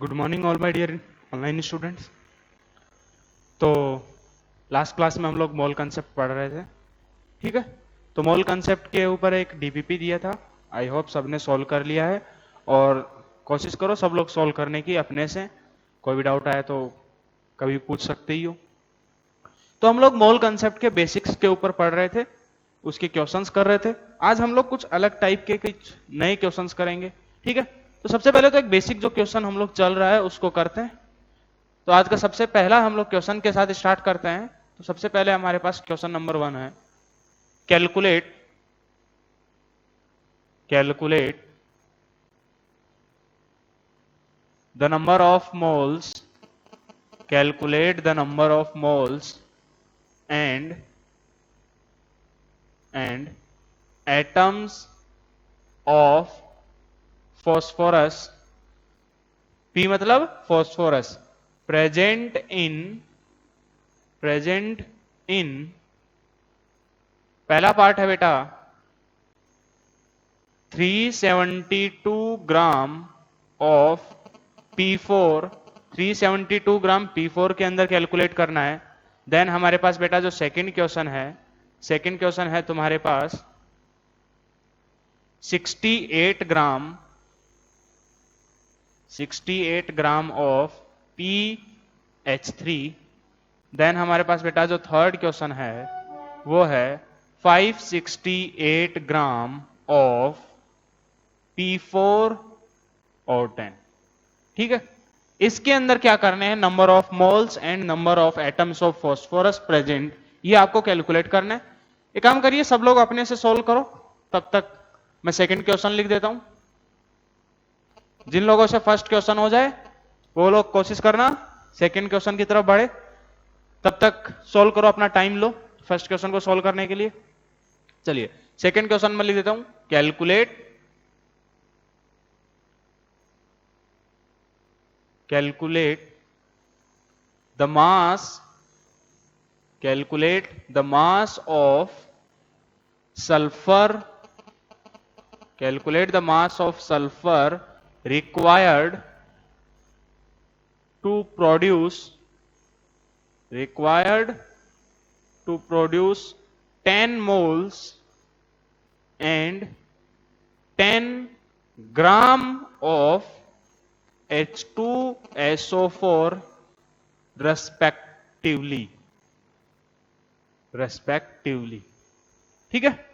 Good morning all my dear online students. तो last class में हम लोग मोल कंसेप्ट पढ़ रहे थे, ठीक है। तो मोल कंसेप्ट के ऊपर एक डीपीपी दिया था। आई होप सबने सॉल्व कर लिया है और कोशिश करो सब लोग सॉल्व करने की अपने से। कोई भी डाउट आए तो कभी पूछ सकते ही हो। तो हम लोग मोल कंसेप्ट के बेसिक्स के ऊपर पढ़ रहे थे, उसके क्वेश्चंस कर रहे थे। आज हम लोग कुछ अलग टाइप के कुछ नए क्वेश्चंस करेंगे, ठीक है। तो सबसे पहले तो एक बेसिक जो क्वेश्चन हम लोग चल रहा है उसको करते हैं। तो आज का सबसे पहला हम लोग क्वेश्चन के साथ स्टार्ट करते हैं। तो सबसे पहले हमारे पास क्वेश्चन नंबर 1 है, calculate calculate the number of moles calculate the number of moles and atoms of phosphorus. P मतलब फॉस्फोरस, प्रेजेंट इन पहला पार्ट है बेटा 372 gram of P4। 372 gram P4 के अंदर कैलकुलेट करना है। देन हमारे पास बेटा जो सेकंड क्वेश्चन है तुम्हारे पास 68 ग्राम ऑफ PH3। देन हमारे पास बेटा जो थर्ड क्वेश्चन है वो है 568 ग्राम ऑफ P4 और 10, ठीक है। इसके अंदर क्या करने हैं, number of moles and number of atoms of phosphorus present, ये आपको कैलकुलेट करना है। एक काम करिए सब लोग अपने से सॉल्व करो, तब तक मैं सेकंड क्वेश्चन लिख देता हूं। जिन लोगों से फर्स्ट क्वेश्चन हो जाए वो लोग कोशिश करना सेकंड क्वेश्चन की तरफ बढ़े, तब तक सॉल्व करो, अपना टाइम लो फर्स्ट क्वेश्चन को सॉल्व करने के लिए। चलिए सेकंड क्वेश्चन में लिख देता हूं, calculate the mass of sulphur required to produce 10 moles and 10 gram of H2SO4 respectively, ठीक है।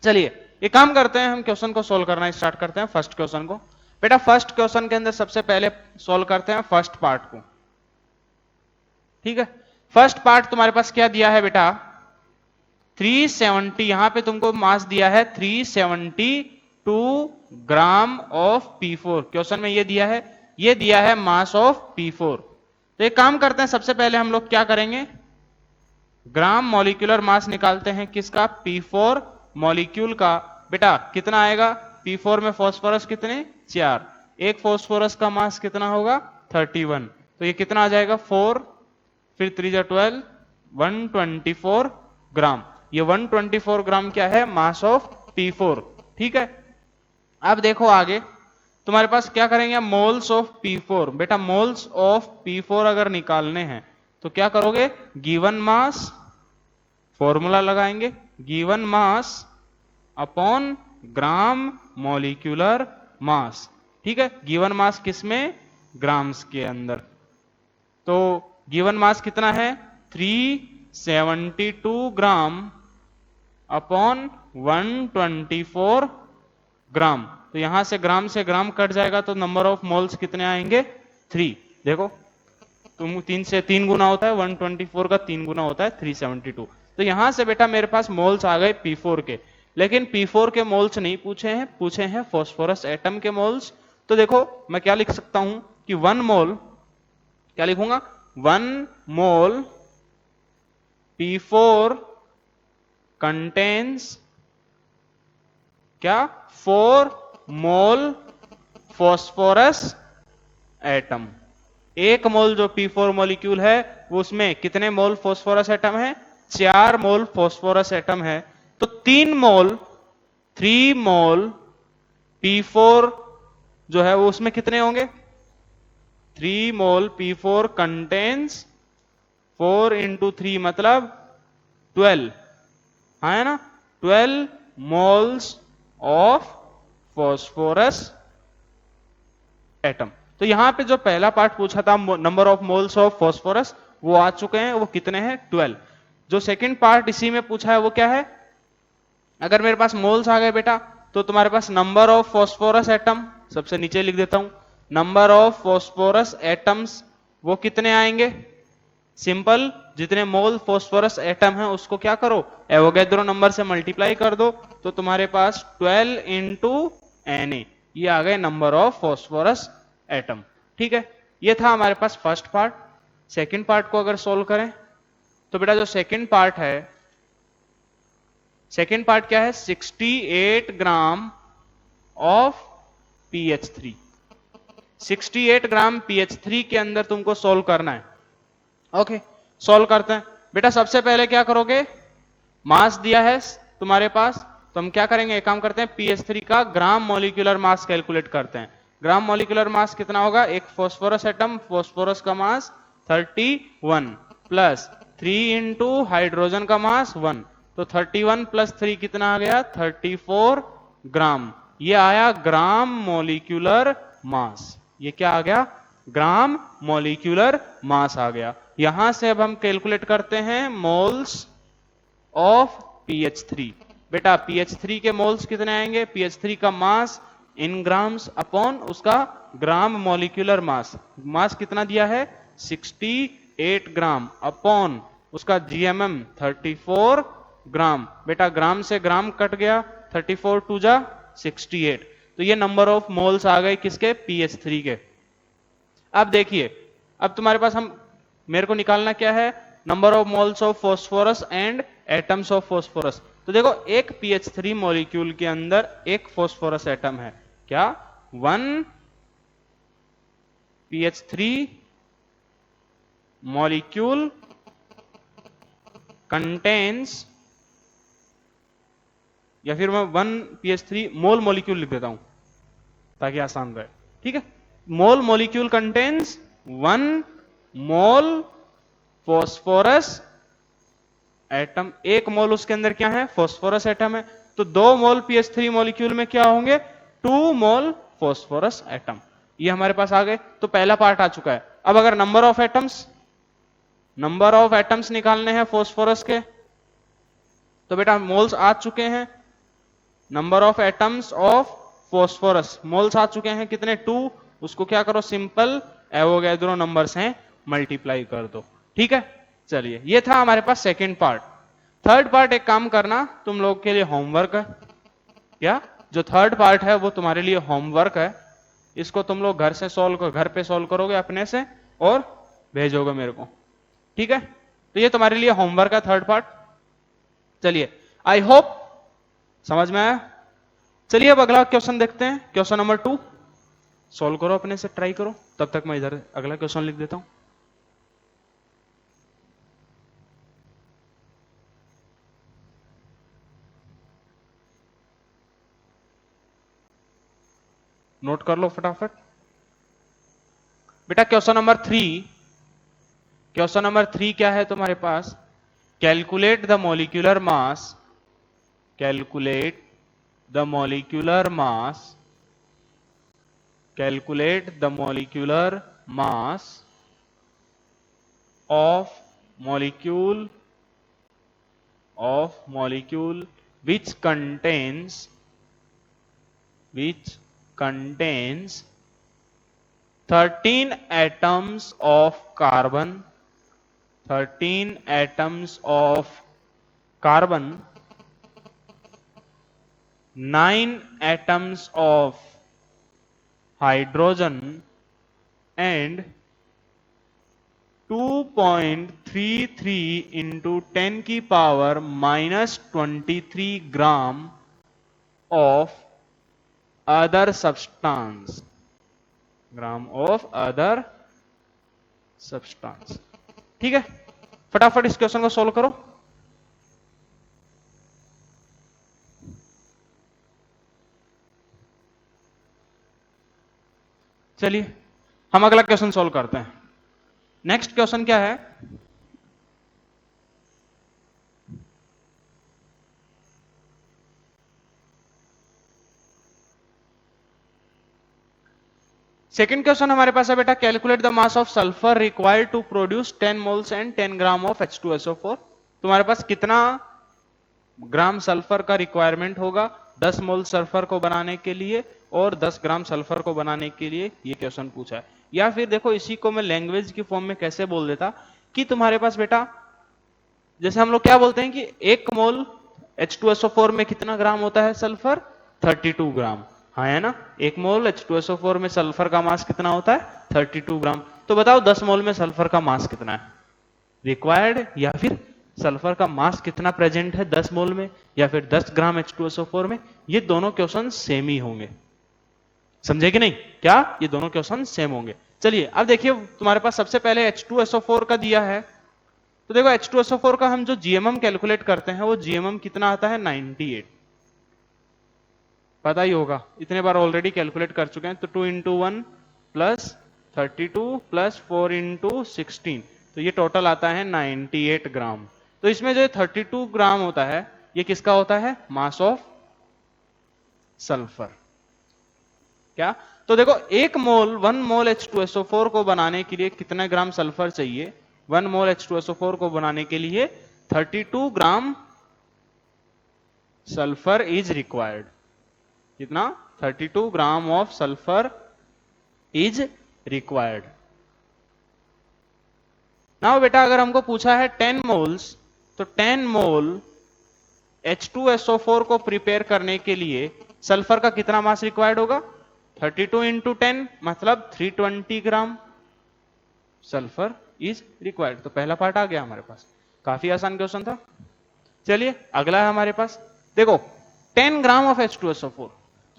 चलिए एक काम करते हैं, हम क्वेश्चन को सोल्व करना स्टार्ट करते हैं। फर्स्ट क्वेश्चन को बेटा, फर्स्ट क्वेश्चन के अंदर सबसे पहले सोल्व करते हैं फर्स्ट पार्ट को, ठीक है। फर्स्ट पार्ट तुम्हारे पास क्या दिया है बेटा, 370, यहां पे तुमको मास दिया है 372 ग्राम ऑफ P4। क्वेश्चन में ये दिया है मास ऑफ P4। तो एक काम करते हैं, सबसे पहले हम लोग क्या करेंगे, ग्राम मॉलिक्यूलर मास निकालते हैं किसका, P4 मॉलिक्यूल का। बेटा कितना आएगा, P4 में फॉस्फोरस कितने, 4, एक फॉस्फोरस का मास कितना होगा 31। तो ये कितना आ जाएगा 4, फिर 3 जा 12, 124 ग्राम। ये 124 ग्राम क्या है, मास ऑफ P4, ठीक है। अब देखो आगे तुम्हारे पास क्या करेंगे, मोल्स ऑफ P4। बेटा मोल्स ऑफ P4 अगर निकालने हैं तो क्या करोगे, गिवन मास, फॉर्मूला लगाएंगे, given mass upon gram molecular mass, ठीक है। गिवन मास किसमें, ग्राम्स के अंदर। तो गिवन मास कितना है 372 ग्राम अपॉन 124 ग्राम। तो यहां से ग्राम कट जाएगा तो नंबर ऑफ मोल्स कितने आएंगे 3। देखो तुम 3 से 3 गुना होता है, 124 का 3 गुना होता है 372। तो यहां से बेटा मेरे पास मोल्स आ गए P4 के, लेकिन P4 के मोल्स नहीं पूछे हैं फॉस्फोरस एटम के मोल्स। तो देखो मैं क्या लिख सकता हूं कि 1 मोल, क्या लिखूंगा, 1 मोल P4 कंटेन्स क्या, 4 मोल फॉस्फोरस एटम। एक मोल जो P4 मॉलिक्यूल है वो उसमें कितने मोल फॉस्फोरस एटम है, 4 मोल फॉस्फोरस एटम है। तो 3 मोल P4 जो है वो उसमें कितने होंगे, 3 मोल P4 कंटेन्स 4 इंटू 3 मतलब 12, हाँ है ना, 12 मोल्स ऑफ फॉस्फोरस एटम। तो यहां पे जो पहला पार्ट पूछा था number of moles of phosphorus, वो आ चुके हैं, वो कितने हैं 12। जो सेकंड पार्ट इसी में पूछा है वो क्या है, अगर मेरे पास मोल्स आ गए बेटा तो तुम्हारे पास नंबर ऑफ फॉस्फोरस एटम, सबसे नीचे लिख देता हूं, नंबर ऑफ फॉस्फोरस एटम्स वो कितने आएंगे, सिंपल, जितने मोल फॉस्फोरस एटम है उसको क्या करो, एवोगैड्रो नंबर से मल्टीप्लाई कर दो, तो तुम्हारे पास 12 इंटू Na, ये आ गए नंबर ऑफ फॉस्फोरस एटम। ठीक है, ये था हमारे पास फर्स्ट पार्ट। सेकंड पार्ट को अगर सोल्व करें तो बेटा जो सेकंड पार्ट है, सेकंड पार्ट क्या है, 68 gram of PH3, 68 gram PH3 के अंदर तुमको सोल्व करना है। ओके, सॉल्व करते हैं बेटा। सबसे पहले क्या करोगे, मास दिया है तुम्हारे पास, तो हम क्या करेंगे, एक काम करते हैं, PH3 का ग्राम मॉलिक्यूलर मास कैलकुलेट करते हैं। ग्राम मॉलिक्यूलर मास कितना होगा, एक फॉस्फोरस एटम, फॉस्फोरस का मास 31 प्लस 3 इंटू हाइड्रोजन का मास 1, तो 31 प्लस 3 कितना आ गया, 34 ग्राम। ये आया ग्राम मॉलिक्यूलर मास, ये क्या आ गया, ग्राम मॉलिक्यूलर मास आ गया। यहां से अब हम कैलकुलेट करते हैं मोल्स ऑफ PH3। बेटा PH3 के मोल्स कितने आएंगे, PH3 का मास इन ग्राम्स अपॉन उसका ग्राम मॉलिक्यूलर मास, मास कितना दिया है 68 ग्राम अपॉन उसका GMM 34 ग्राम। बेटा ग्राम से ग्राम कट गया, 34 टू जा 68, तो ये नंबर ऑफ मोल्स आ गए किसके, PH3 के। अब देखिए, अब तुम्हारे पास हम, मेरे को निकालना क्या है, number of moles of phosphorus and atoms of phosphorus. तो देखो एक PH3 मॉलिक्यूल के अंदर एक फॉस्फोरस एटम है, क्या 1 PH3 मॉलिक्यूल कंटेन्स, या फिर मैं 1 PH3 मोल मॉलिक्यूल लिख देता हूं ताकि आसान रहे। ठीक है, मोल मॉलिक्यूल कंटेन्स 1 मोल फॉस्फोरस एटम, एक मोल उसके अंदर क्या है, फॉस्फोरस एटम है, तो 2 मोल PH3 मॉलिक्यूल में क्या होंगे, 2 मोल फॉस्फोरस एटम। ये हमारे पास आ गए, तो पहला पार्ट आ चुका है। अब अगर number of atoms, number of atoms निकालने हैं फॉस्फोरस के, तो बेटा मोल्स आ चुके हैं, number of atoms of phosphorus moles आ चुके हैं कितने, 2, उसको क्या करो, सिंपल एवोगैड्रो नंबर से मल्टीप्लाई कर दो। ठीक है, चलिए ये था हमारे पास सेकंड पार्ट। थर्ड पार्ट एक काम करना, तुम लोग के लिए होमवर्क है, क्या जो थर्ड पार्ट है वो तुम्हारे लिए होमवर्क है, इसको तुम लोग घर से सॉल्व कर, घर पे सॉल्व करोगे अपने से और भेजोगे मेरे को। ठीक है, तो ये तुम्हारे लिए होमवर्क है थर्ड पार्ट। चलिए, आई होप समझ में आया। चलिए अब अगला क्वेश्चन देखते हैं, क्वेश्चन नंबर 2 सॉल्व करो, अपने से ट्राई करो, तब तक मैं इधर अगला क्वेश्चन लिख देता हूं। नोट कर लो फटाफट बेटा। क्वेश्चन नंबर 3, क्वेश्चन नंबर 3 क्या है तुम्हारे पास, calculate the molecular mass, calculate the molecular mass, calculate the molecular mass of molecule, of molecule which contains, which contains 13 atoms of carbon, 13 atoms of carbon, 9 atoms of hydrogen and 2.33 into 10 की power -23 gram of other substance, gram of other substance. ठीक है, फटाफट इस question को solve करो। चलिए हम अगला क्वेश्चन सॉल्व करते हैं। नेक्स्ट क्वेश्चन क्या है, सेकेंड क्वेश्चन हमारे पास है बेटा, calculate the mass of sulphur required to produce 10 moles and 10 gram of H2SO4। तुम्हारे पास कितना ग्राम सल्फर का रिक्वायरमेंट होगा 10 मोल सल्फर को बनाने के लिए और 10 ग्राम सल्फर को बनाने के लिए, ये क्वेश्चन पूछा है। या फिर देखो इसी को मैं लैंग्वेज की फॉर्म में कैसे बोल देता कि तुम्हारे पास बेटा, जैसे हम लोग क्या बोलते हैं कि 1 मोल H2SO4 में कितना ग्राम होता है सल्फर, 32 ग्राम। हाँ है ना, 1 मोल H2SO4 में सल्फर का मास कितना होता है, 32 ग्राम। तो बताओ 10 मोल में सल्फर का मास कितना है रिक्वायर्ड, या फिर सल्फर का मास कितना प्रेजेंट है 10 मोल में, या फिर 10 ग्राम H2SO4 में। ये दोनों क्वेश्चन सेम ही होंगे, समझे कि नहीं, क्या ये दोनों क्वेश्चन सेम होंगे। चलिए अब देखिए, तुम्हारे पास सबसे पहले H2SO4 का दिया है, तो देखो H2SO4 का हम जो GMM कैलकुलेट करते हैं वो GMM कितना आता है 98, पता ही होगा, इतने बार ऑलरेडी कैलकुलेट कर चुके हैं। तो 2 इंटू 1 प्लस 32 प्लस 4 इंटू 16, तो ये टोटल आता है 98 ग्राम। तो इसमें जो 32 ग्राम होता है ये किसका होता है, मास ऑफ सल्फर। क्या, तो देखो 1 मोल H2SO4 को बनाने के लिए कितना ग्राम सल्फर चाहिए, 1 मोल H2SO4 को बनाने के लिए 32 ग्राम सल्फर इज रिक्वायर्ड। कितना, 32 ग्राम of sulphur is required. Now बेटा अगर हमको पूछा है 10 मोल्स, तो 10 मोल H2SO4 को प्रिपेयर करने के लिए सल्फर का कितना मास रिक्वायर्ड होगा, 32 इंटू 10 मतलब 320 ग्राम सल्फर इज रिक्वायर्ड। तो पहला पार्ट आ गया हमारे पास, काफी आसान क्वेश्चन था। चलिए अगला है हमारे पास, देखो 10 ग्राम ऑफ H2SO4।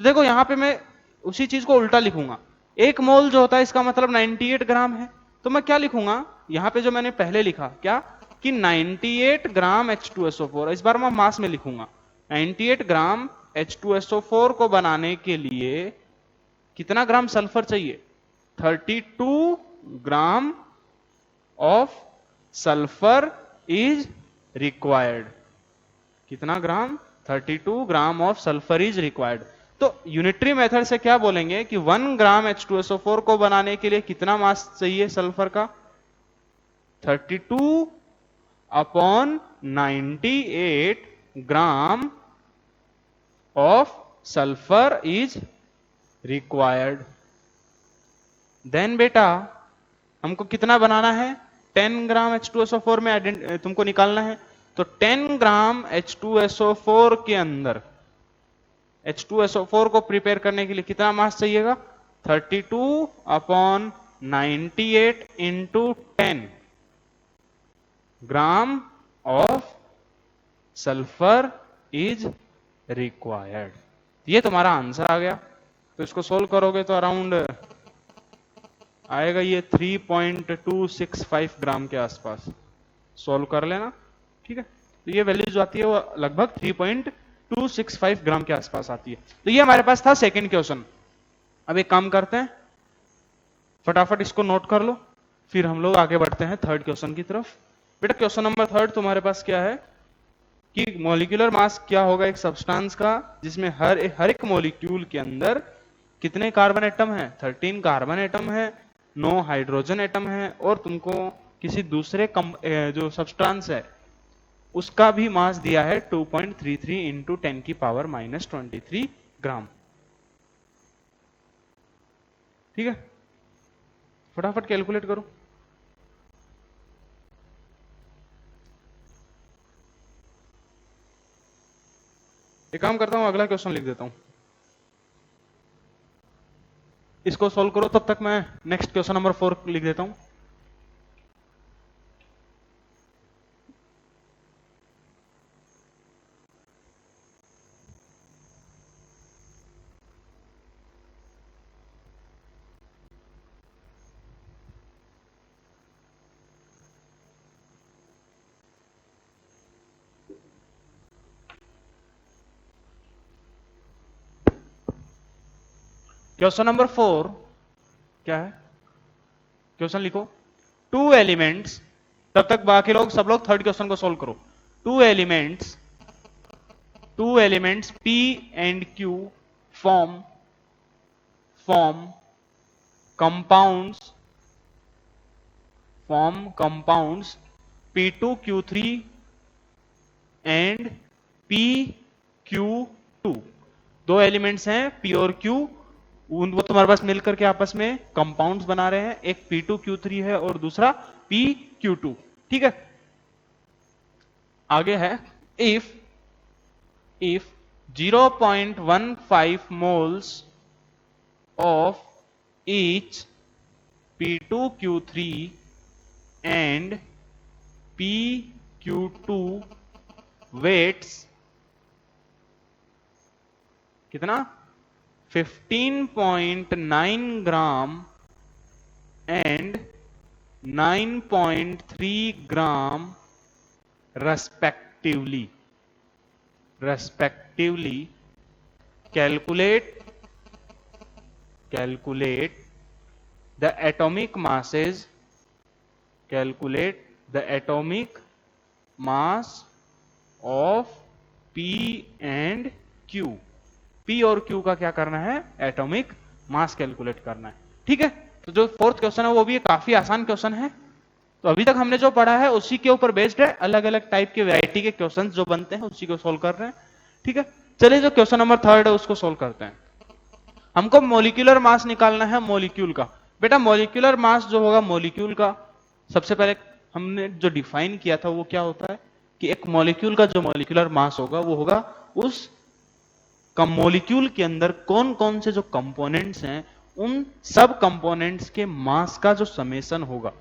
तो देखो यहां पे मैं उसी चीज को उल्टा लिखूंगा, 1 मोल जो होता है इसका मतलब 98 ग्राम है। तो मैं क्या लिखूंगा यहां पे, जो मैंने पहले लिखा क्या कि 98 ग्राम H2SO4, इस बार मैं मास में लिखूंगा 98 ग्राम H2SO4 को बनाने के लिए कितना ग्राम सल्फर चाहिए, 32 ग्राम ऑफ सल्फर इज रिक्वायर्ड। कितना ग्राम, 32 ग्राम ऑफ सल्फर इज रिक्वायर्ड। तो यूनिटरी मेथड से क्या बोलेंगे कि 1 ग्राम H2SO4 को बनाने के लिए कितना मास चाहिए सल्फर का, 32 upon 98 gram of sulphur is required. Then बेटा हमको कितना बनाना है, 10 ग्राम H2SO4 में तुमको निकालना है। तो 10 ग्राम H2SO4 के अंदर H2SO4 को प्रिपेयर करने के लिए कितना मास चाहिएगा, 32 upon 98 into 10 gram of sulphur is required. ये तुम्हारा आंसर आ गया। तो इसको सोल्व करोगे तो अराउंड आएगा ये 3.265 ग्राम के आसपास, सोल्व कर लेना, ठीक है। तो ये वैल्यू जो आती है वो लगभग 3.265 ग्राम के आसपास आती है। तो ये हमारे पास था सेकंड क्वेश्चन। अब एक काम करते हैं, फटाफट इसको नोट कर लो, फिर हम लोग आगे बढ़ते हैं थर्ड क्वेश्चन की तरफ। बेटा क्वेश्चन नंबर थर्ड तुम्हारे पास क्या है कि मॉलिक्यूलर मास क्या होगा एक सब्सटेंस का जिसमें हर एक मॉलिक्यूल के अंदर कितने कार्बन एटम है, 13 कार्बन एटम है, 9 हाइड्रोजन एटम है, और तुमको किसी दूसरे जो सब्सटेंस है उसका भी मास दिया है 2.33 इंटू 10 की पावर -23 ग्राम। ठीक है, फटाफट कैलकुलेट करो। एक काम करता हूं, अगला क्वेश्चन लिख देता हूं, इसको सॉल्व करो, तब तक मैं नेक्स्ट क्वेश्चन नंबर 4 लिख देता हूं। क्वेश्चन नंबर 4 क्या है, क्वेश्चन लिखो, टू एलिमेंट्स, तब तक बाकी लोग सब लोग थर्ड क्वेश्चन को सोल्व करो। Two elements P and Q form compounds P2 Q3 and PQ2। दो एलिमेंट्स हैं P और Q, वो तुम्हारे पास मिलकर के आपस में कंपाउंड्स बना रहे हैं, एक P2 Q3 है और दूसरा PQ2। ठीक है, आगे है, if 0.15 moles of each P2Q3 and PQ2 weights कितना 15.9 ग्राम and 9.3 gram respectively, calculate the atomic masses, of P and Q। P और Q का क्या करना है, एटॉमिक मास कैलकुलेट करना है। ठीक है, तो जो फोर्थ क्वेश्चन है वो भी काफी आसान क्वेश्चन है। तो अभी तक हमने जो पढ़ा है उसी के ऊपर बेस्ड है, अलग अलग टाइप के वैरायटी के क्वेश्चंस जो बनते हैं उसी को सोल्व कर रहे हैं। ठीक है, चलिए जो क्वेश्चन नंबर 3 है उसको सोल्व करते हैं। हमको मॉलिक्यूलर मास निकालना है मॉलिक्यूल का। बेटा मॉलिक्यूलर मास जो होगा मॉलिक्यूल का, सबसे पहले हमने जो डिफाइन किया था वो क्या होता है कि एक मॉलिक्यूल का जो मॉलिक्यूलर मास होगा वो होगा उस मॉलिक्यूल के अंदर कौन कौन से जो कंपोनेंट्स हैं उन सब कंपोनेंट्स के मास का जो समेशन होगा,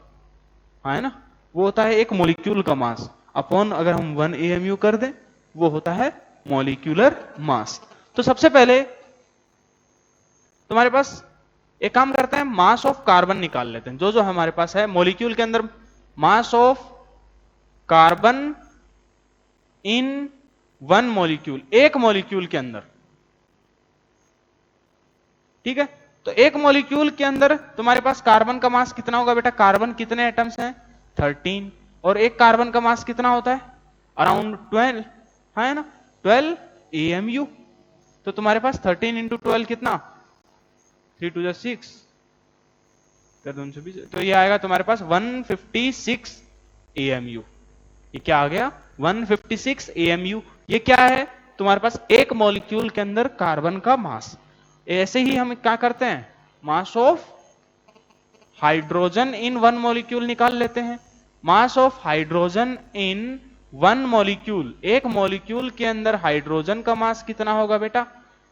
है ना, वो होता है एक मॉलिक्यूल का मास अपॉन अगर हम 1 AMU कर दें वो होता है मॉलिक्यूलर मास। तो सबसे पहले तुम्हारे पास एक काम करते हैं, मास ऑफ कार्बन निकाल लेते हैं। जो जो हमारे पास है मॉलिक्यूल के अंदर, मास of carbon in one molecule, एक मॉलिक्यूल के अंदर। ठीक है, तो एक मॉलिक्यूल के अंदर तुम्हारे पास कार्बन का मास कितना होगा बेटा, कार्बन कितने एटम्स हैं 13, और एक कार्बन का मास कितना होता है अराउंड 12, है ना, 12 AMU। तो तुम्हारे पास 13 इंटू 12 कितना, 3 2 6, तो ये आएगा तुम्हारे पास 156 AMU। ये क्या आ गया 156 AMU। ये क्या है तुम्हारे पास एक मॉलिक्यूल के अंदर कार्बन का मास। ऐसे ही हम क्या करते हैं, mass of hydrogen in one molecule निकाल लेते हैं। Mass of hydrogen in one molecule, एक मॉलिक्यूल के अंदर हाइड्रोजन का मास कितना होगा बेटा,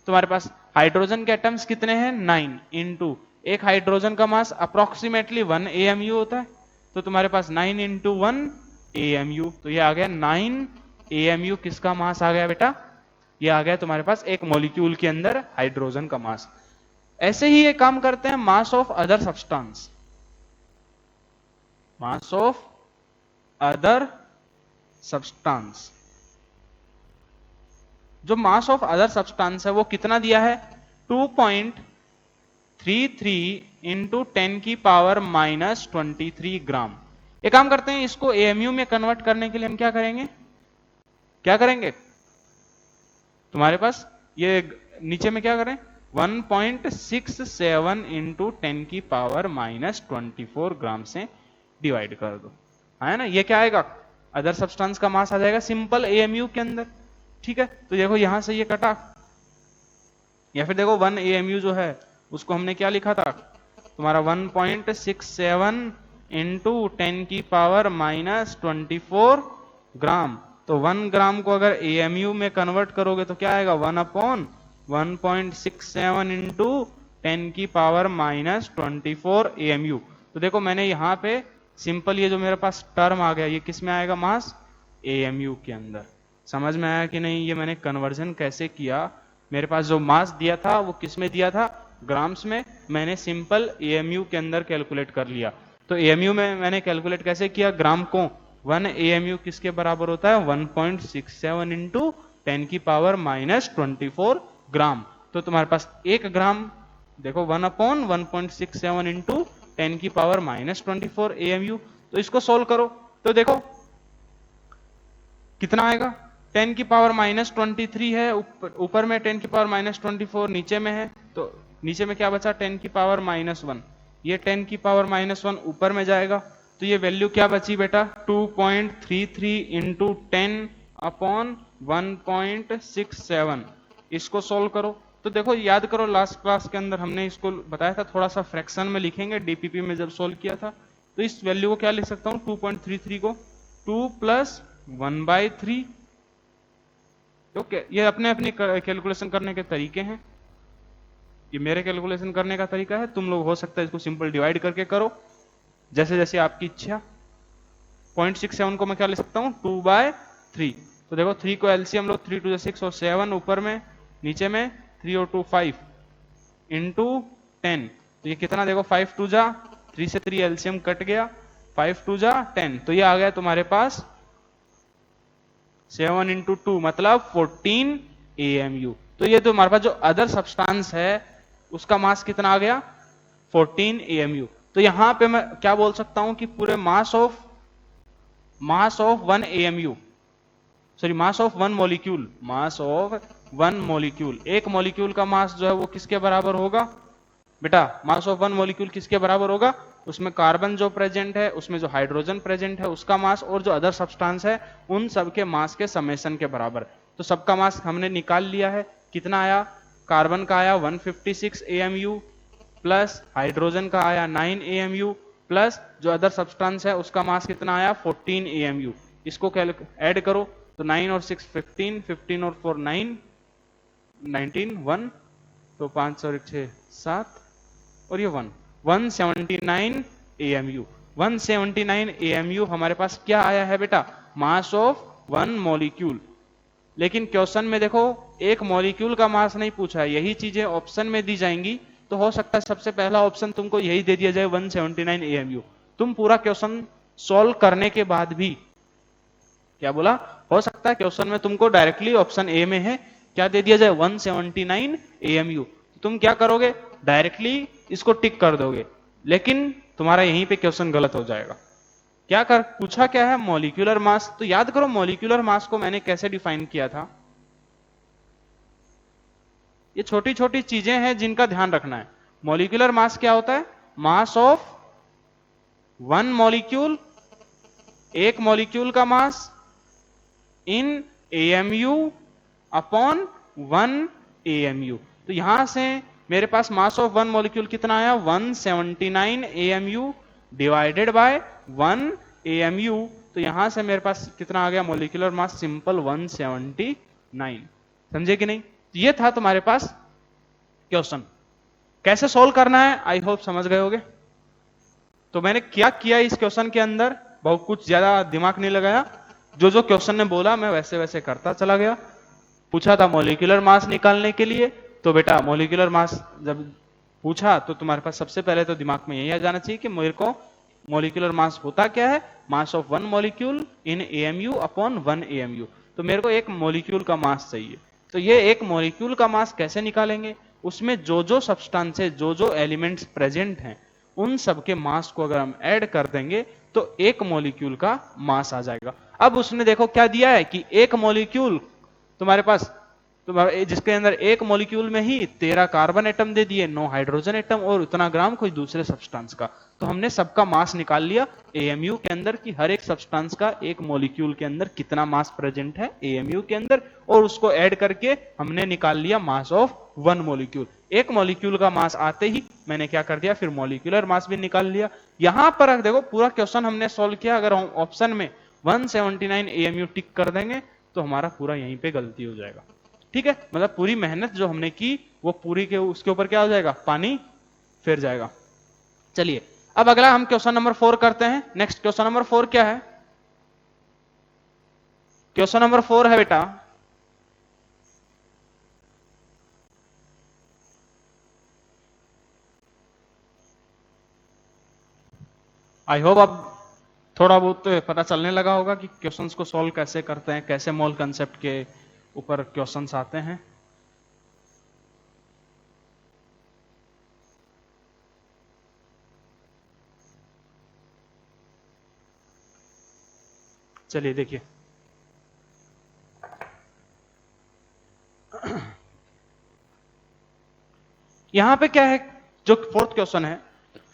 तुम्हारे पास हाइड्रोजन के एटम्स कितने हैं 9 इंटू एक हाइड्रोजन का मास अप्रोक्सीमेटली 1 AMU होता है, तो तुम्हारे पास 9 इंटू 1 AMU, तो ये आ गया 9 AMU। किसका मास आ गया बेटा, ये आ गया तुम्हारे पास एक मॉलिक्यूल के अंदर हाइड्रोजन का मास। ऐसे ही ये काम करते हैं mass of other substance, mass of other substance. जो मास ऑफ अदर सब्सटेंस है वो कितना दिया है 2.33 इंटू 10 की पावर -23 ग्राम। एक काम करते हैं, इसको AMU में कन्वर्ट करने के लिए हम क्या करेंगे, तुम्हारे पास ये नीचे में क्या करें 1.67 इंटू 10 की पावर -24 ग्राम से डिवाइड कर दो, है ना। ये क्या आएगा, अदर सब्सटेंस का मास आ जाएगा सिंपल AMU के अंदर। ठीक है, तो देखो यहां से ये कटा, या फिर देखो 1 AMU जो है उसको हमने क्या लिखा था तुम्हारा 1.67 इंटू 10 की पावर -24 ग्राम। तो 1 ग्राम को अगर AMU में कन्वर्ट करोगे तो क्या आएगा 1/1.67 इंटू 10 की पावर -24 AMU। तो देखो मैंने यहाँ पे सिंपल ये जो मेरे पास टर्म आ गया ये किस में आएगा, मास AMU के अंदर। समझ में आया कि नहीं, ये मैंने कन्वर्जन कैसे किया, मेरे पास जो मास दिया था वो किस में दिया था ग्राम्स में, मैंने सिंपल AMU के अंदर कैलकुलेट कर लिया। तो AMU में मैंने कैलकुलेट कैसे किया, ग्राम को 1 AMU किसके बराबर होता है 1.67 इंटू 10 की पावर -24 ग्राम। तो तुम्हारे पास 1 ग्राम देखो 1/1.67 इंटू 10 की पावर -24 AMU। तो इसको सोल्व करो तो देखो कितना आएगा, 10 की पावर -23 है, ऊपर में 10 की पावर -24 नीचे में है, तो नीचे में क्या बचा, 10 की पावर -1, ये 10 की पावर -1 ऊपर में जाएगा, तो ये वैल्यू क्या बची बेटा, 2.33 इंटू 10 अपॉन 1.67। इसको सोल्व करो तो देखो, याद करो लास्ट क्लास के अंदर हमने इसको बताया था, थोड़ा सा फ्रैक्शन में लिखेंगे, डीपीपी में जब सोल्व किया था। तो इस वैल्यू को क्या लिख सकता हूँ, 2.33 को 2 + 1/3। ओके, ये अपने अपनी कैलकुलेशन करने के तरीके हैं, ये मेरे कैलकुलेशन करने का तरीका है, तुम लोग हो सकता है इसको सिंपल डिवाइड करके करो, जैसे जैसे आपकी इच्छा। 0.67 को मैं क्या ले सकता हूँ, 2/3। तो देखो 3 को एलसीएम लो, 3 2 6 और 7 ऊपर में, नीचे में 3 और 2 5 इंटू 10। तो ये कितना, देखो 5 2 जा 3 से 3 एलसीएम कट गया, 5 2 जा 10, तो ये आ गया तुम्हारे पास 7 इंटू 2 मतलब 14 AMU। तो ये तो हमारे पास जो अदर सब्सटेंस है उसका मास कितना आ गया, 14 AMU। तो यहां पे मैं क्या बोल सकता हूं कि पूरे mass of 1 AMU, sorry mass of 1 molecule, mass of 1 molecule, एक मॉलिक्यूल का मास जो है वो किसके बराबर होगा बेटा, मास ऑफ 1 मॉलिक्यूल किसके बराबर होगा, उसमें कार्बन जो प्रेजेंट है, उसमें जो हाइड्रोजन प्रेजेंट है उसका मास, और जो अदर सब्सटेंस है उन सबके मास के समेशन के बराबर। तो सबका मास हमने निकाल लिया है, कितना आया, कार्बन का आया 156 AMU, प्लस हाइड्रोजन का आया 9 AMU, प्लस जो अदर सब्सटेंस है उसका मास कितना आया 14 AMU। इसको ऐड करो तो 9 और 6 15, 15 और 4 9, 19 1, तो 5 और 6 7 और ये 179 AMU। 179 AMU हमारे पास क्या आया है बेटा, मास ऑफ 1 मॉलिक्यूल। लेकिन क्वेश्चन में देखो एक मॉलिक्यूल का मास नहीं पूछा है, यही चीजें ऑप्शन में दी जाएंगी, तो हो सकता है सबसे पहला ऑप्शन तुमको यही दे दिया जाए 179 AMU। तुम पूरा क्वेश्चन सॉल्व करने के बाद भी, क्या बोला, हो सकता है क्वेश्चन में तुमको डायरेक्टली ऑप्शन ए में है क्या दे दिया जाए, 179 AMU। तुम क्या करोगे, डायरेक्टली इसको टिक कर दोगे, लेकिन तुम्हारा यहीं पे क्वेश्चन गलत हो जाएगा। क्या कर पूछा, क्या है, मॉलिक्यूलर मास। तो याद करो मॉलिक्यूलर मास को मैंने कैसे डिफाइन किया था, ये छोटी छोटी चीजें हैं जिनका ध्यान रखना है। मॉलिक्यूलर मास क्या होता है, मास ऑफ 1 मॉलिक्यूल, एक मॉलिक्यूल का मास इन AMU अपॉन 1 AMU। तो यहां से मेरे पास मास ऑफ 1 मॉलिक्यूल कितना आया, 179 AMU डिवाइडेड बाय 1 AMU। तो यहां से मेरे पास कितना आ गया, मॉलिक्यूलर मास सिंपल 179। समझे कि नहीं, ये था तुम्हारे पास क्वेश्चन। कैसे सोल्व करना है आई होप समझ गए होगे। तो मैंने क्या किया इस क्वेश्चन के अंदर, बहुत कुछ ज्यादा दिमाग नहीं लगाया, जो जो क्वेश्चन ने बोला मैं वैसे वैसे करता चला गया। पूछा था मॉलिक्यूलर मास निकालने के लिए, तो बेटा मॉलिक्यूलर मास जब पूछा तो तुम्हारे पास सबसे पहले तो दिमाग में यही आ जाना चाहिए कि मेरे को मॉलिक्यूलर मास होता क्या है, mass of 1 molecule in AMU upon 1 AMU। तो मेरे को एक मॉलिक्यूल का मास चाहिए, तो ये एक मॉलिक्यूल का मास कैसे निकालेंगे, उसमें जो जो सब्सटेंस है, जो जो एलिमेंट्स प्रेजेंट हैं, उन सबके मास को अगर हम ऐड कर देंगे तो एक मॉलिक्यूल का मास आ जाएगा। अब उसने देखो क्या दिया है कि एक मॉलिक्यूल तुम्हारे पास, जिसके अंदर एक मॉलिक्यूल में ही 13 कार्बन एटम दे दिए, 9 हाइड्रोजन एटम और उतना ग्राम कोई दूसरे सब्सटेंस का। तो हमने सबका मास निकाल लिया AMU के अंदर कि हर एक सब्सटेंस का एक मॉलिक्यूल के अंदर कितना मास प्रेजेंट है AMU के अंदर, और उसको ऐड करके हमने निकाल लिया मास ऑफ 1 मॉलिक्यूल। एक मॉलिक्यूल का मास आते ही मैंने क्या कर दिया, फिर मॉलिक्यूलर मास भी निकाल लिया। यहां पर देखो पूरा क्वेश्चन हमने सोल्व किया, अगर हम ऑप्शन में 179 AMU टिक कर देंगे तो हमारा पूरा यहीं पे गलती हो जाएगा। ठीक है, मतलब पूरी मेहनत जो हमने की वो पूरी के उसके ऊपर क्या हो जाएगा, पानी फिर जाएगा। चलिए अब अगला हम क्वेश्चन नंबर 4 करते हैं। नेक्स्ट क्वेश्चन नंबर 4 क्या है, क्वेश्चन नंबर 4 है बेटा, आई होप अब थोड़ा बहुत तो पता चलने लगा होगा कि क्वेश्चंस को सॉल्व कैसे करते हैं, कैसे मोल कंसेप्ट के ऊपर क्वेश्चंस आते हैं। चलिए देखिए, यहां पे क्या है, जो फोर्थ क्वेश्चन है,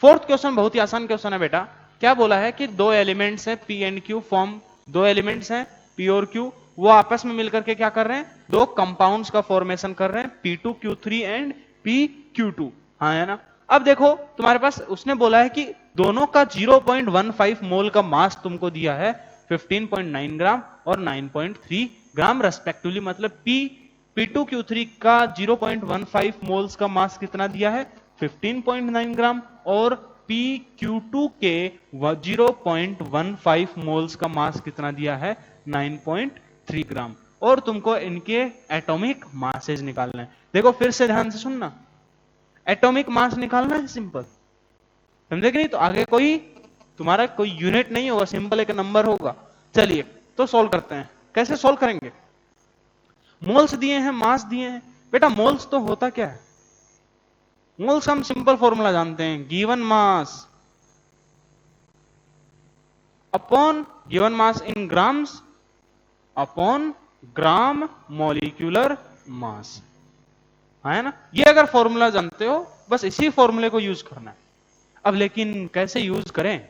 फोर्थ क्वेश्चन बहुत ही आसान क्वेश्चन है बेटा। क्या बोला है कि दो एलिमेंट्स हैं पी एंड क्यू फॉर्म, दो एलिमेंट्स हैं पी और क्यू, वो आपस में मिलकर के क्या कर रहे हैं, दो कंपाउंड्स का फॉर्मेशन कर रहे हैं, P2Q3 एंड PQ2। हाँ है ना। अब देखो तुम्हारे पास उसने बोला है कि दोनों का 0.15 मोल का मास तुमको दिया है 15.9 ग्राम और 9.3 ग्राम रेस्पेक्टिवली, मतलब P2Q3 का 0.15 मोल्स का मास कितना दिया है 15.9 ग्राम, और PQ2 के 0.15 मोल्स का मास कितना दिया है 9.3 ग्राम, और तुमको इनके एटॉमिक मासेज निकालना है। देखो फिर से ध्यान से सुनना, एटॉमिक मास निकालना है, सिंपल, समझे कि नहीं। तो आगे कोई तुम्हारा कोई यूनिट नहीं होगा, सिंपल एक नंबर होगा। चलिए तो सॉल्व करते हैं, कैसे सॉल्व करेंगे। मोल्स दिए हैं, मास दिए हैं बेटा, मोल्स तो होता क्या है, मोल्स का हम सिंपल फॉर्मूला जानते हैं, given mass upon given mass in grams upon gram molecular mass, है ना। ये अगर फॉर्मूला जानते हो, बस इसी फॉर्मूले को यूज करना है। अब लेकिन कैसे यूज करें,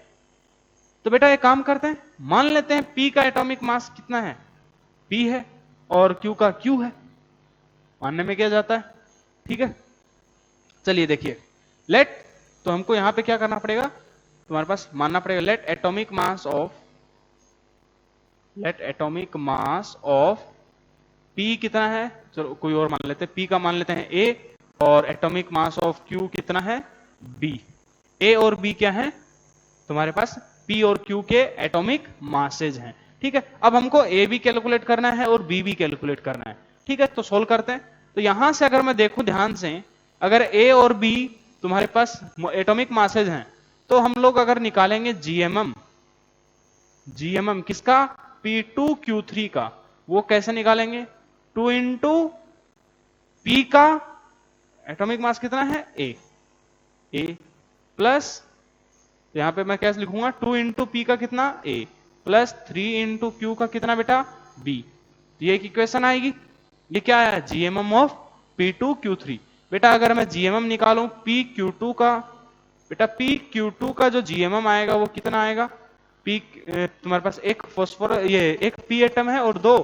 तो बेटा एक काम करते हैं, मान लेते हैं P का एटॉमिक मास कितना है, P है, और Q का Q है, मानने में क्या जाता है, ठीक है। चलिए देखिए, लेट, तो हमको यहां पे क्या करना पड़ेगा, तुम्हारे पास मानना पड़ेगा let atomic mass of P कितना है, चलो कोई और मान लेते हैं, P का मान लेते हैं A, और एटॉमिक मास ऑफ Q कितना है B। A और B क्या है तुम्हारे पास, P और Q के एटॉमिक मासेज हैं, ठीक है। अब हमको A भी कैलकुलेट करना है और B भी कैलकुलेट करना है, ठीक है। तो सोल्व करते हैं। तो यहां से अगर मैं देखूं ध्यान से, अगर A और B तुम्हारे पास एटॉमिक मासेज हैं, तो हम लोग अगर निकालेंगे GMM किसका, P2Q3 का, वो कैसे निकालेंगे, 2 इंटू P का एटॉमिक मास कितना है A प्लस, यहां पे मैं कैसे लिखूंगा, 2 इंटू P का कितना A प्लस 3 इंटू Q का कितना बेटा B। ये एक इक्वेशन आएगी, ये क्या है, GMM ऑफ P2Q3। बेटा अगर मैं GMM निकालूं PQ2 का, बेटा PQ2 का जो GMM आएगा वो कितना आएगा, P तुम्हारे पास एक फॉस्फोरस, ये एक P एटम है और दो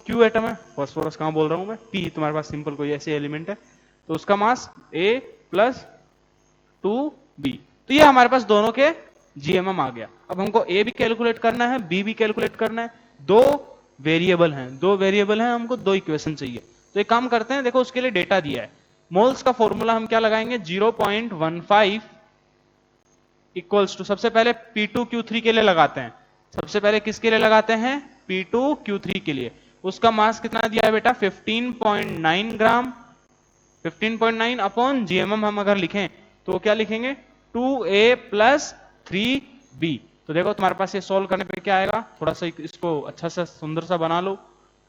Q एटम है, फॉस्फोरस कहां बोल रहा हूं मैं, P तुम्हारे पास सिंपल कोई ऐसे एलिमेंट है, तो उसका मास A प्लस 2B। तो ये हमारे पास दोनों के GMM आ गया। अब हमको A भी कैलकुलेट करना है, B भी कैलकुलेट करना है, दो वेरिएबल हैं, हमको दो इक्वेशन चाहिए। तो एक काम करते हैं, देखो उसके लिए डेटा दिया है, मोल्स का फॉर्मूला हम क्या लगाएंगे, 0.15 इक्वल्स टू, सबसे पहले P2Q3 के लिए लगाते हैं, सबसे पहले किसके लिए लगाते हैं, P2Q3 के लिए। उसका मास कितना दिया है बेटा 15.9 ग्राम, 15.9 अपॉन GMM हम अगर लिखें तो क्या लिखेंगे, 2A प्लस 3B। तो देखो तुम्हारे पास ये सोल्व करने पे क्या आएगा, थोड़ा सा इसको अच्छा सा सुंदर सा बना लो,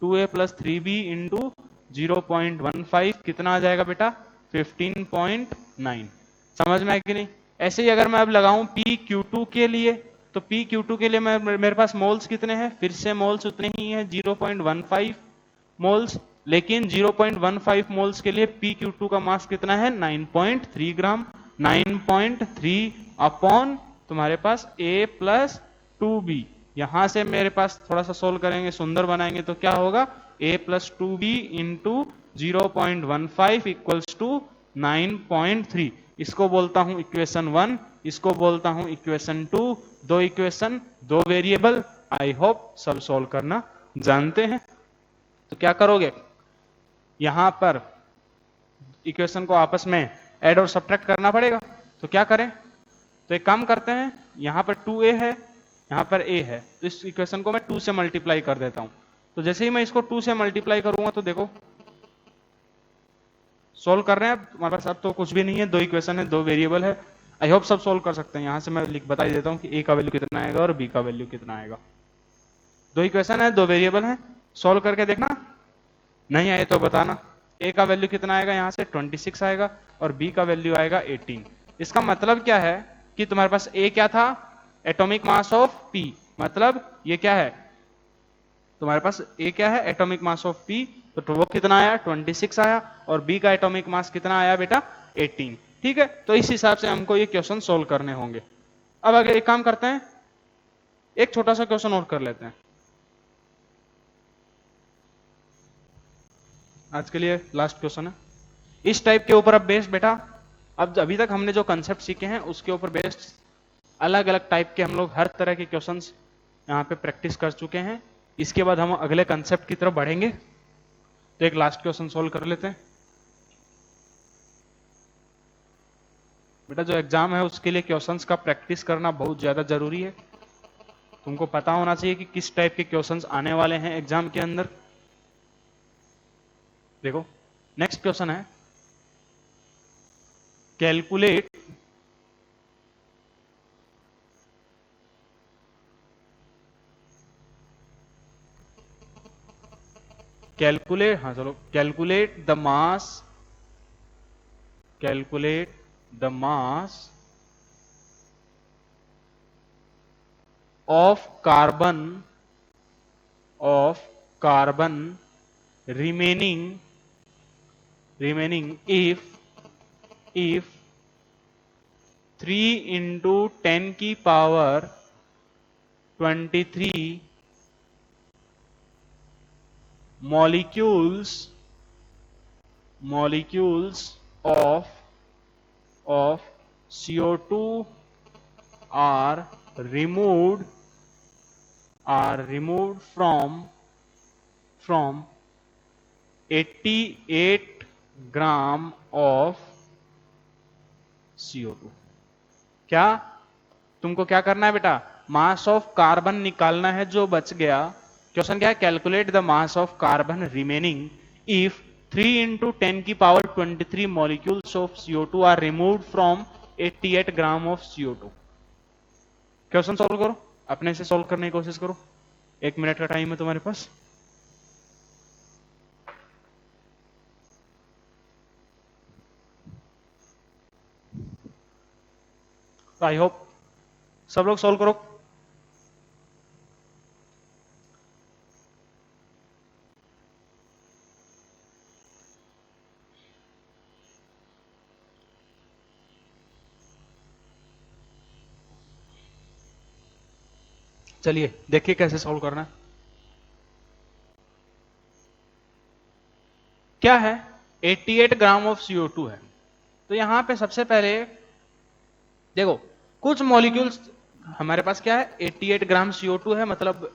2A प्लस 3B इंटू 0.15 कितना आ जाएगा बेटा 15.9। समझ में आया कि नहीं। ऐसे ही अगर मैं अब लगाऊं PQ2 के लिए, तो PQ2 के लिए मैं, मेरे पास मोल्स कितने हैं, फिर से मोल्स उतने ही हैं 0.15 मोल्स, लेकिन 0.15 मोल्स के लिए PQ2 का मास कितना है 9.3 ग्राम, 9.3 अपॉन तुम्हारे पास A प्लस 2B। यहां से मेरे पास थोड़ा सा सोल्व करेंगे, सुंदर बनाएंगे, तो क्या होगा A plus 2B into 0.15 equals to 9.3। इसको बोलता हूं इक्वेशन 1, इसको बोलता हूं इक्वेशन 2, दो इक्वेशन दो वेरिएबल। आई होप सब सोल्व करना जानते हैं। तो क्या करोगे, यहां पर इक्वेशन को आपस में ऐड और सब्ट्रैक्ट करना पड़ेगा। तो क्या करें, तो एक काम करते हैं, यहां पर 2A है, यहां पर A है, तो इस इक्वेशन को मैं 2 से मल्टीप्लाई कर देता हूं। तो जैसे ही मैं इसको 2 से मल्टीप्लाई करूंगा, तो देखो सोल्व कर रहे हैं, हमारे पास अब तो कुछ भी नहीं है, दो इक्वेशन है, दो वेरिएबल है। आई होप सब सोल्व कर सकते हैं। यहां से मैं बता ही देता हूं कि A का वैल्यू कितना आएगा और B का वैल्यू कितना आएगा। दो इक्वेशन है, दो वेरिएबल है, सोल्व करके देखना, नहीं आए तो बताना। A का वैल्यू कितना आएगा, यहां से 26 आएगा, और B का वैल्यू आएगा 18। इसका मतलब क्या है कि तुम्हारे पास A क्या था, एटॉमिक मास ऑफ P, मतलब ये क्या है तुम्हारे पास ए क्या है, एटॉमिक मास ऑफ पी, तो वो कितना आया 26 आया, और बी का एटॉमिक मास कितना आया बेटा 18। ठीक है, तो इस हिसाब से हमको ये क्वेश्चन सोल्व करने होंगे। अब अगर एक काम करते हैं, एक छोटा सा क्वेश्चन और कर लेते हैं आज के लिए, लास्ट क्वेश्चन है इस टाइप के ऊपर। अब बेस्ड बेटा, अब अभी तक हमने जो कंसेप्ट सीखे हैं उसके ऊपर बेस्ड अलग अलग टाइप के हम लोग हर तरह के क्वेश्चंस यहाँ पे प्रैक्टिस कर चुके हैं। इसके बाद हम अगले कंसेप्ट की तरफ बढ़ेंगे। तो एक लास्ट क्वेश्चन सोल्व कर लेते हैं बेटा। जो एग्जाम है उसके लिए क्वेश्चंस का प्रैक्टिस करना बहुत ज्यादा जरूरी है। तुमको पता होना चाहिए कि किस टाइप के क्वेश्चंस आने वाले हैं एग्जाम के अंदर। देखो नेक्स्ट क्वेश्चन है, कैलकुलेट हाँ चलो, calculate the mass of carbon remaining if 3 into 10 की power 23 molecules of CO2 are removed from 88 gram of CO2। क्या तुमको क्या करना है बेटा, मास ऑफ कार्बन निकालना है जो बच गया। क्वेश्चन क्या है, calculate the mass of carbon remaining if 3 into 10 की power 23 molecules of CO2 are removed from 88 gram of CO2। Question solve करो, अपने से सॉल्व करने की कोशिश करो। 1 मिनट का टाइम है तुम्हारे पास। आई होप सब लोग सॉल्व करो। चलिए देखिए कैसे सॉल्व करना है। क्या है, 88 ग्राम ऑफ CO2 है। तो यहां पे सबसे पहले देखो कुछ मॉलिक्यूल्स हमारे पास क्या है, 88 ग्राम CO2 है। मतलब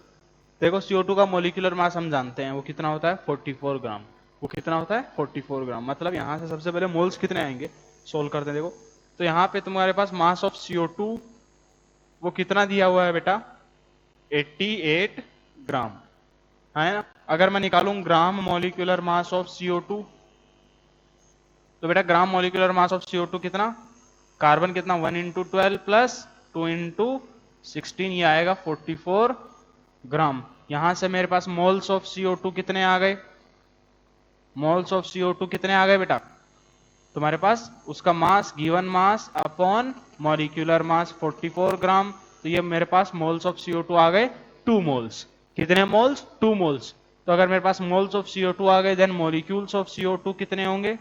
देखो CO2 का मॉलिक्यूलर मास हम जानते हैं वो कितना होता है 44 ग्राम। वो कितना होता है 44 ग्राम। मतलब यहां से सबसे पहले मोल्स कितने आएंगे सोल्व करते हैं। देखो तो यहां पे तुम्हारे पास मास ऑफ CO2 वो कितना दिया हुआ है बेटा 88 ग्राम है ना। अगर मैं निकालूं gram molecular mass of CO2 तो बेटा gram molecular mass of CO2 कितना, कार्बन कितना 1 into 12 प्लस 2 into 16 ये आएगा 44 ग्राम। यहां से मेरे पास मोल्स ऑफ CO2 कितने आ गए, मोल्स ऑफ CO2 कितने आ गए बेटा तुम्हारे पास, उसका mass given mass upon molecular mass 44 ग्राम। तो ये मेरे पास मोल्स ऑफ CO2 आ गए 2 मोल्स। कितने मोल्स 2 मोल्स। तो अगर मेरे पास मोल्स ऑफ CO2 आ गए देन मॉलिक्यूल्स ऑफ CO2 कितने होंगे,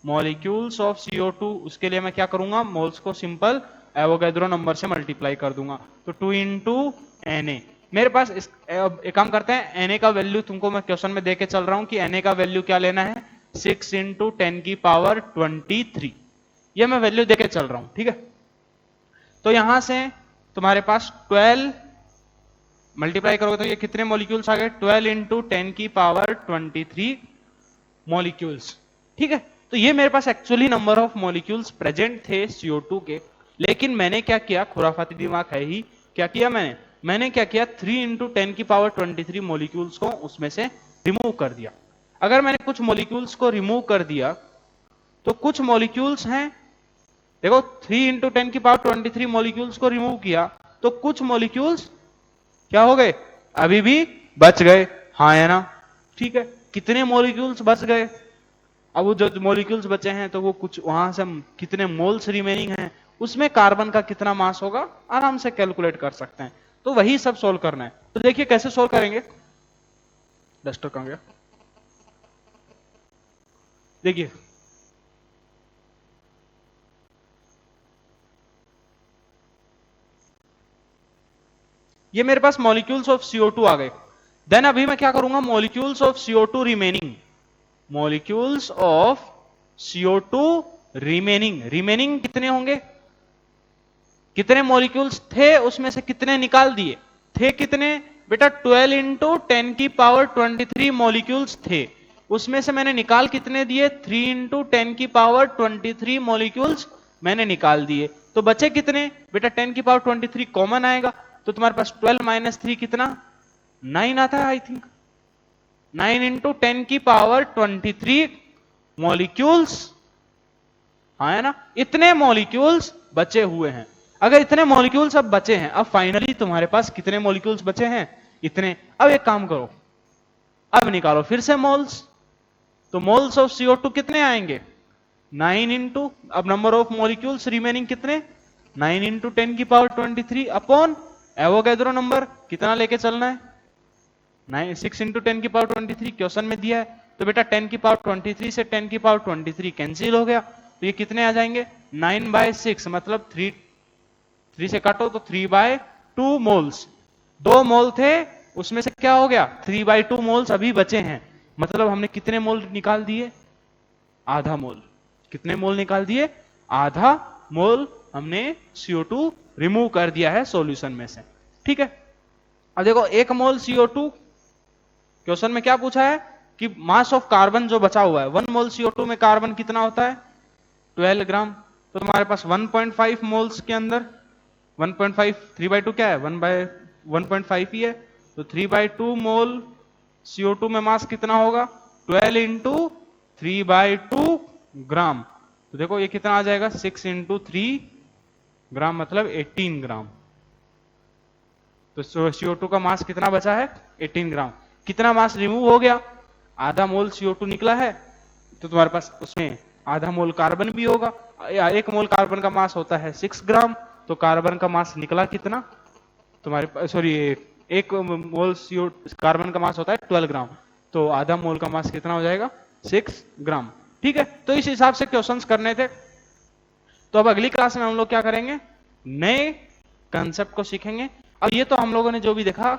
मॉलिक्यूल्स ऑफ CO2 उसके लिए मैं क्या करूंगा, मोल्स को सिंपल एवोगैड्रो नंबर से मल्टीप्लाई कर दूंगा। तो 2 into Na मेरे पास एक काम करते हैं, Na का वैल्यू तुमको मैं क्वेश्चन में देके चल रहा हूं कि Na का वैल्यू क्या लेना है 6 into 10 की पावर 23। ये मैं वैल्यू देके चल रहा हूं, ठीक है। तो यहां से तुम्हारे पास 12 मल्टीप्लाई करोगे तो ये कितने मॉलिक्यूल्स आ गए 12 into 10 की पावर 23 मॉलिक्यूल्स, ठीक है। तो ये मेरे पास actually number of molecules present थे CO2 के। लेकिन मैंने क्या किया, खुराफाती दिमाग है ही, क्या किया मैंने क्या किया 3 into 10 की पावर 23 मॉलिक्यूल्स को उसमें से रिमूव कर दिया। अगर मैंने कुछ मॉलिक्यूल्स को रिमूव कर दिया तो कुछ मॉलिक्यूल्स हैं, देखो 3 into 10 की पावर 23 मॉलिक्यूल्स को रिमूव किया तो कुछ मॉलिक्यूल्स क्या हो गए, अभी भी बच गए, हाँ है ना, ठीक है। कितने मॉलिक्यूल्स बच गए, अब वो जो मॉलिक्यूल्स बचे हैं तो वो कुछ वहां से हम कितने मोल्स रिमेनिंग हैं, उसमें कार्बन का कितना मास होगा आराम से कैलकुलेट कर सकते हैं। तो वही सब सोल्व करना है। तो देखिए कैसे सोल्व करेंगे। डस्टर कहां गया? देखिए ये मेरे पास मॉलिक्यूल्स ऑफ CO2 आ गए। देन अभी मैं क्या करूंगा, molecules of CO2 remaining, molecules of CO2 remaining, remaining कितने होंगे, कितने मॉलिक्यूल्स थे उसमें से कितने निकाल दिए, थे कितने बेटा 12 इंटू 10 की पावर 23 मॉलिक्यूल्स थे, उसमें से मैंने निकाल कितने दिए, 3 इंटू 10 की पावर 23 मॉलिक्यूल्स मैंने निकाल दिए। तो बचे कितने बेटा 10 की पावर 23 कॉमन आएगा, तो तुम्हारे पास 12 माइनस 3 कितना 9 आता है आई थिंक, 9 इंटू 10 की पावर 23 मॉलिक्यूल्स, हाँ है ना, इतने मॉलिक्यूल्स बचे हुए हैं। अगर इतने मॉलिक्यूल्स अब बचे हैं, अब फाइनली तुम्हारे पास कितने मॉलिक्यूल्स बचे हैं, इतने। अब एक काम करो, अब निकालो फिर से मोल्स, तो मोल्स ऑफ CO2 कितने आएंगे 9 इंटू, अब नंबर ऑफ मॉलिक्यूल्स रिमेनिंग कितने 9 इंटू 10 की पावर 23 अपॉन एवोगैड्रो नंबर कितना लेके चलना है 6 इंटू 10 की पावर 23 क्वेश्चन में दिया है। तो बेटा 10 की पावर 23 से 10 की पावर 23 कैंसिल हो गया, तो ये कितने आ जाएंगे 9/6, मतलब 3 से काटो तो 3/2 मोल्स, 2 मोल थे उसमें से क्या हो गया 3/2 मोल्स अभी बचे हैं, मतलब हमने कितने मोल निकाल दिए, आधा मोल। कितने मोल निकाल दिए, आधा मोल हमने CO2 रिमूव कर दिया है सॉल्यूशन में से, ठीक है। अब देखो 1 मोल CO2, क्वेश्चन में क्या पूछा है कि मास ऑफ कार्बन जो बचा हुआ है, 1 मोल CO2 में कार्बन कितना होता है 12 ग्राम, तो तुम्हारे पास 1.5 मोल्स के अंदर 1.5 3/2 क्या है 1/1.5 ही है, तो 3/2 मोल CO2 में मास कितना होगा 12 इंटू 3/2 ग्राम, तो देखो ये कितना आ जाएगा 6 इंटू 3 ग्राम, मतलब 18 ग्राम। तो CO2 का मास कितना बचा है 18 ग्राम। कितना मास रिमूव हो गया, आधा मोल CO2 निकला है, तो तुम्हारे पास उसमें आधा मोल कार्बन भी होगा, 1 मोल कार्बन का मास होता है 6 ग्राम, तो कार्बन का मास निकला कितना तुम्हारे, सॉरी 1 मोल कार्बन का मास होता है 12 ग्राम, तो आधा मोल का मास कितना हो जाएगा 6 ग्राम, ठीक है। तो इस हिसाब से क्वेश्चंस करने थे। तो अब अगली क्लास में हम लोग क्या करेंगे, नए कंसेप्ट को सीखेंगे। अब ये तो हम लोगों ने जो भी देखा,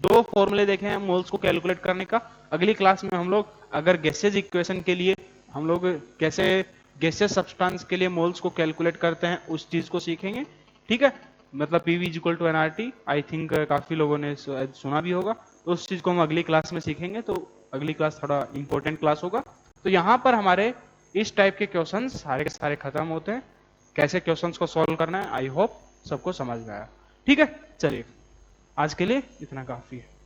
2 फॉर्मूले देखे हैं मोल्स को कैलकुलेट करने का। अगली क्लास में हम लोग अगर गैसेज इक्वेशन के लिए हम लोग कैसे गैसेज सब्सटेंस के लिए मोल्स को कैलकुलेट करते हैं उस चीज को सीखेंगे, ठीक है। मतलब PV = nRT, आई थिंक काफी लोगों ने सुना भी होगा, तो उस चीज को हम अगली क्लास में सीखेंगे। तो अगली क्लास थोड़ा इंपॉर्टेंट क्लास होगा। तो यहाँ पर हमारे इस टाइप के क्वेश्चन सारे के सारे खत्म होते हैं। कैसे क्वेश्चंस को सॉल्व करना है आई होप सबको समझ में आया, ठीक है। चलिए आज के लिए इतना काफी है।